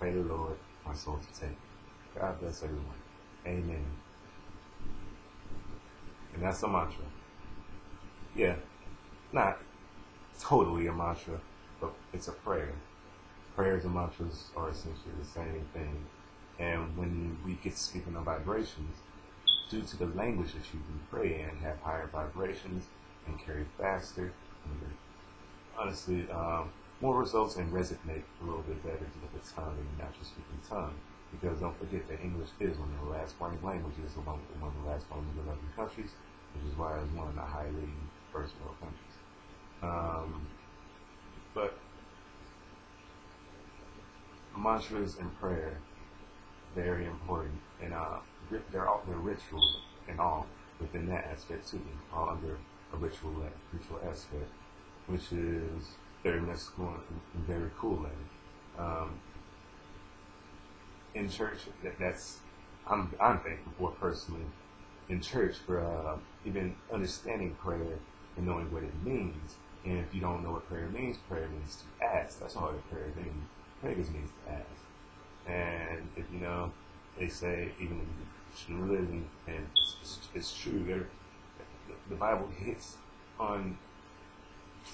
pray the Lord my soul to take. God bless everyone. Amen. And that's a mantra. Yeah, not totally a mantra, but it's a prayer. Prayers and mantras are essentially the same thing. And when we get speaking of vibrations, due to the language that you can pray in, have higher vibrations and carry faster, and honestly, more results and resonate a little bit better to the tongue and natural speaking tongue. Because don't forget that English is one of the last learned languages among one of the last learned developing countries, which is why it's one of the highly first world countries. But mantras and prayer, very important, and they're rituals and all within that aspect too, all under a ritual aspect, which is very mystical and very cool. In church, I'm thankful for personally in church for even understanding prayer and knowing what it means. And if you don't know what prayer means to ask. That's all that prayer means. Prayer just means to ask. And if you know, they say even in Christian religion, and it's true, the Bible hits on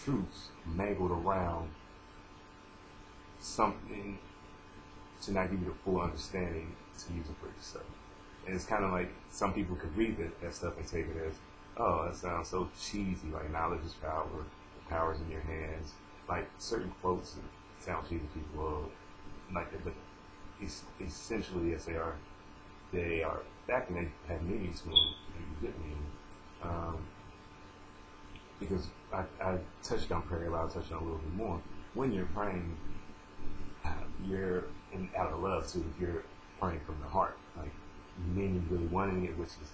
truths mangled around something to not give you the full understanding to use it for yourself. And it's kind of like some people could read that stuff and take it as, oh, that sounds so cheesy, like knowledge is power, the power's in your hands. Like certain quotes sound cheesy to people like that, but essentially, yes, they are back and they have meaning to them, and good meaning. Because I touched on prayer, but I'll touch on a little bit more. When you're praying, you're out of love too. If you're praying from the heart, like you mean you really wanting it, which is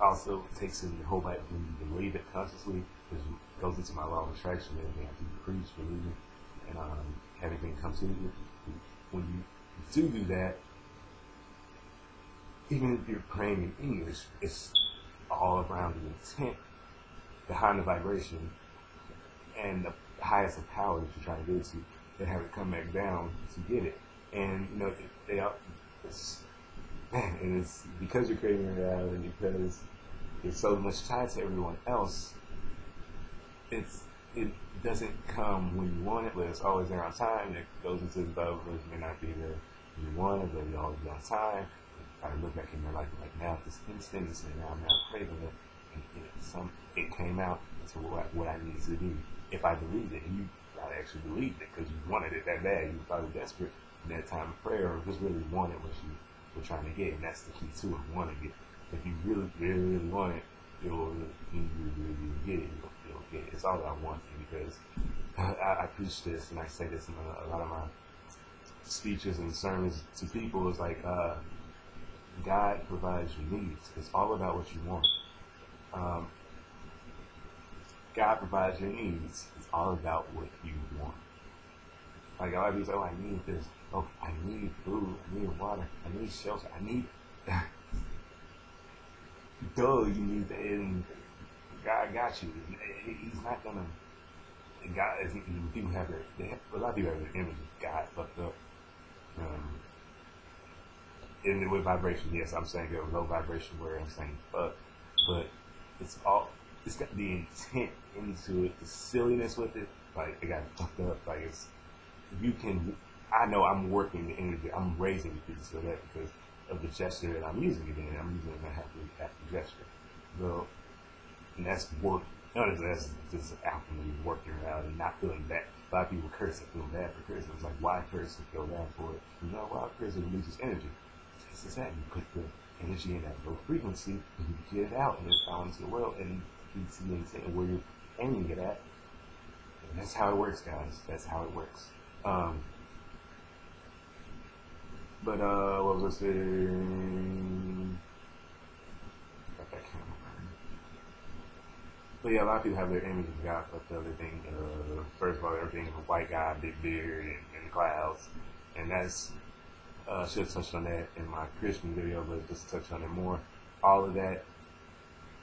also takes in your whole life when you believe it consciously, which goes into my law of attraction and everything. After you preach, believe it, and everything comes to you. When you do that, even if you're praying in English, it's all around the intent behind the vibration and the highest of power that you're trying to get to, to have it come back down to get it. And you know, and it's because you're creating a reality, because it's so much tied to everyone else. It doesn't come when you want it, but it's always there on time. It goes into the Bible, it may not be there when you want it, but it'll always be on time. I look back in your life like now, this instant, and now I'm now craving it. And it came out to what I needed to do. If I believed it, and you gotta actually believed it because you wanted it that bad, you were probably desperate in that time of prayer, or just really wanted what you were trying to get, and that's the key to it, wanting it. If you really, really, really want it, you'll really get it. You'll get it. It's all about wanting, because I preach this, and I say this in a lot of my speeches and sermons to people. It's like God provides your needs. It's all about what you want. God provides your needs. It's all about what you want. Like a lot of people say, oh, I need this. Oh, I need food. I need water. I need shelter. I need... Duh, you need that. And God got you. He's not going to... God, people have a lot of people have their image of God fucked up. And with vibration, yes, I'm saying a low vibration where I'm saying fuck. But it's got the intent into it, the silliness with it. Like, it got fucked up. Like, I know I'm working the energy, I'm raising the piece of that because of the gesture that I'm using it in. I'm using it in a happy gesture. So, and that's work. Honestly, that's just alchemy working around and not feeling bad. A lot of people curse and feel bad for cursing. It's like, why curse and feel bad for it? You know, why curse and loses energy? It's just that you put the energy in that low frequency and you get it out and it's out into the world and you see the intent where you're aiming it at. And that's how it works, guys. That's how it works. But what was I saying? Got that camera running. But yeah, a lot of people have their image of God fucked up. They think, first of all, everything is a white guy, big beard, and clouds. And that's, should have touched on that in my Christian video, but just to touch on it more. All of that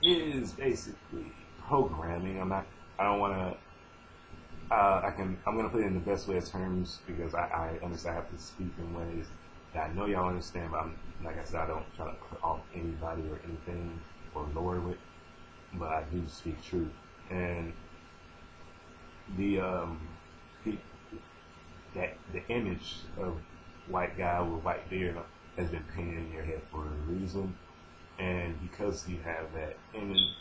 is basically programming. I don't want to I'm gonna put it in the best way of terms because I understand I have to speak in ways that I know y'all understand. But like I said, I don't try to put off anybody or anything or lower it, but I do speak truth. And the the, the image of white guy with white beard has been painted in your head for a reason, and because you have that image,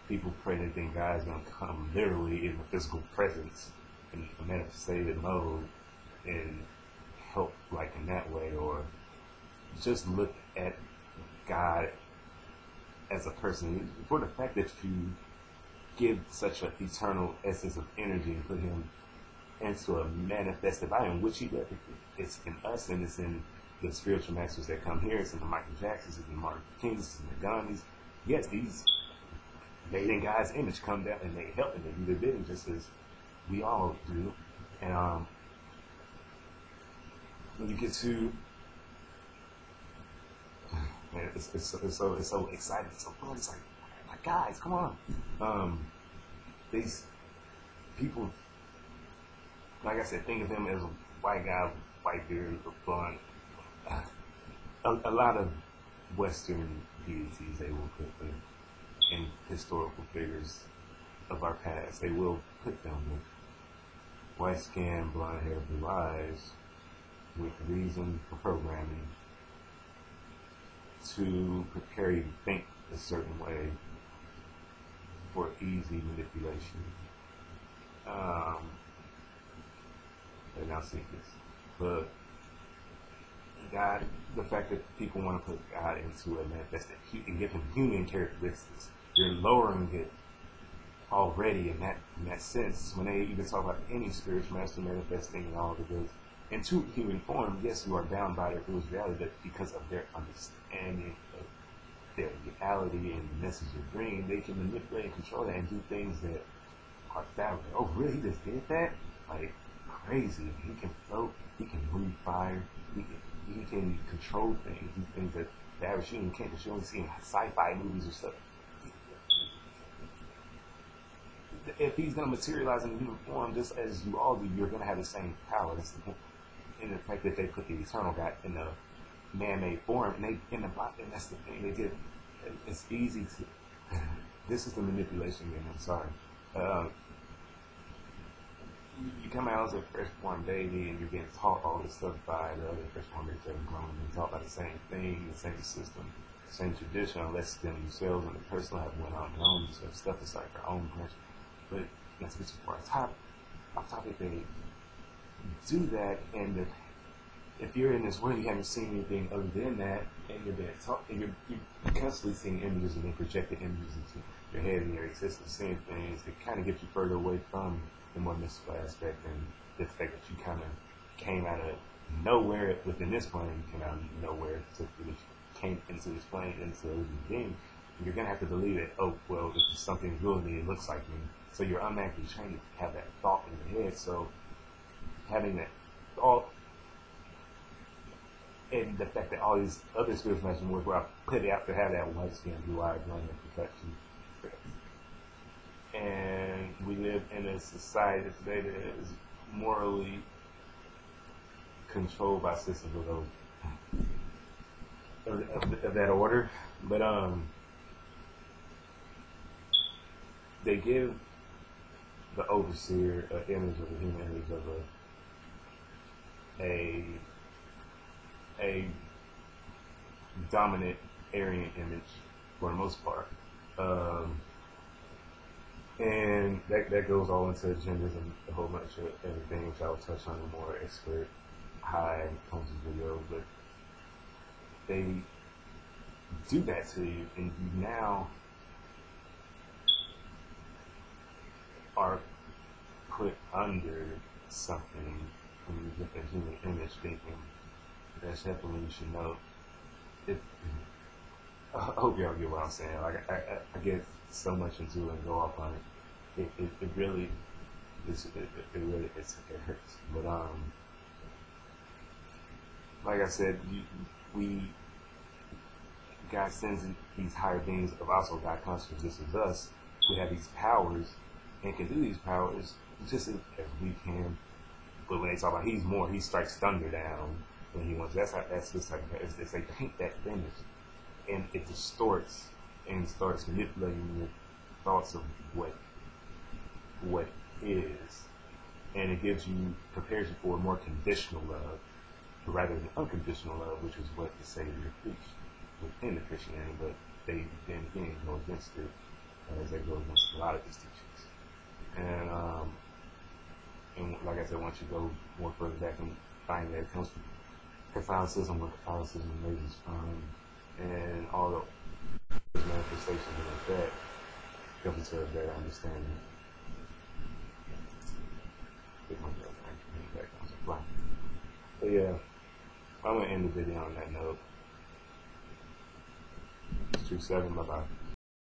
people pray that then God's gonna come literally in the physical presence in a manifested mode and help like in that way, or just look at God as a person for the fact that you give such an eternal essence of energy and put him into a manifested body, in which he does. It's in us and it's in the spiritual masters that come here. It's in the Michael Jacksons, it's in the Martin Kings, it's in the Gandhis. Yes, these made in God's image come down and they help and they do their bidding just as we all do. And when you get to man, it's so exciting, it's so fun. It's like guys, come on. These people, like I said, think of him as a white guy, white beard, blonde. A lot of Western deities they will put them in historical figures of our past. They will put them with white skin, blonde hair, blue eyes, with reason for programming to prepare you to think a certain way for easy manipulation. And I'll see this. But God, the fact that people want to put God into a manifested and give him human characteristics, you're lowering it already in that sense. When they even talk about any spiritual master manifesting and all of this into human form, yes, you are bound by their rules of reality, but because of their understanding of their reality and the message they're bringing, they can manipulate and control that and do things that are fabulous. Oh, really? He just did that? Like, crazy. He can float. He can breathe fire. He can control things. These things that the average human can't, because you only see in sci-fi movies or stuff. If he's going to materialize in a human form, just as you all do, you're going to have the same power. That's the point. And the fact that they put the eternal God in a man-made form, and that's the thing. They get. It's easy to. This is the manipulation game. I'm sorry. You come out as a firstborn baby and you're getting taught all this stuff by the other firstborn babies that are grown and taught by the same thing, the same system, the same tradition, unless them themselves and the person have went on their own stuff. It's like their own branch. But let's get too far off topic. They do that, and if you're in this world, you haven't seen anything other than that, and you're being taught, and you're constantly seeing images and then projected images into your head and your existence, seeing things that kind of get you further away from the more mystical aspect, and the fact that you kind of came out of nowhere within this plane, came out of nowhere, so you came into this plane, into a living being. And you're going to have to believe that, oh, well, if there's something really it looks like me. So you're automatically trained to have that thought in your head. So having that thought, and the fact that all these other spiritual masters work well, put out to have that white skin, blue eyes, blonde hair, perfection. And we live in a society today that is morally controlled by systems of those of that order. But they give the overseer an image of a human image of a dominant Aryan image for the most part. And that goes all into agendas and a whole bunch of everything, which I'll touch on in more expert high tones of video. But they do that to you, and you now are put under something when you get that human image, thinking that's definitely you should know. I hope y'all get what I'm saying. Like I get so much into it and go off on it. It really it hurts. But like I said, God sends these higher beings of also God consciousness. This is us. We have these powers and can do these powers just as we can. But when they talk about he strikes thunder down when he wants. That's this type of. It's they paint that image, and it distorts and starts manipulating your thoughts of what is, and it prepares you for more conditional love rather than unconditional love, which is what the Savior preached within the Christianity. But they then again go against it as they go against a lot of these teachings. And like I said, once you go more further back and find that it comes from Catholicism, where Catholicism raises from, and all the manifestations like that, comes into a better understanding. But yeah, I'm gonna end the video on that note. 2-7, bye bye.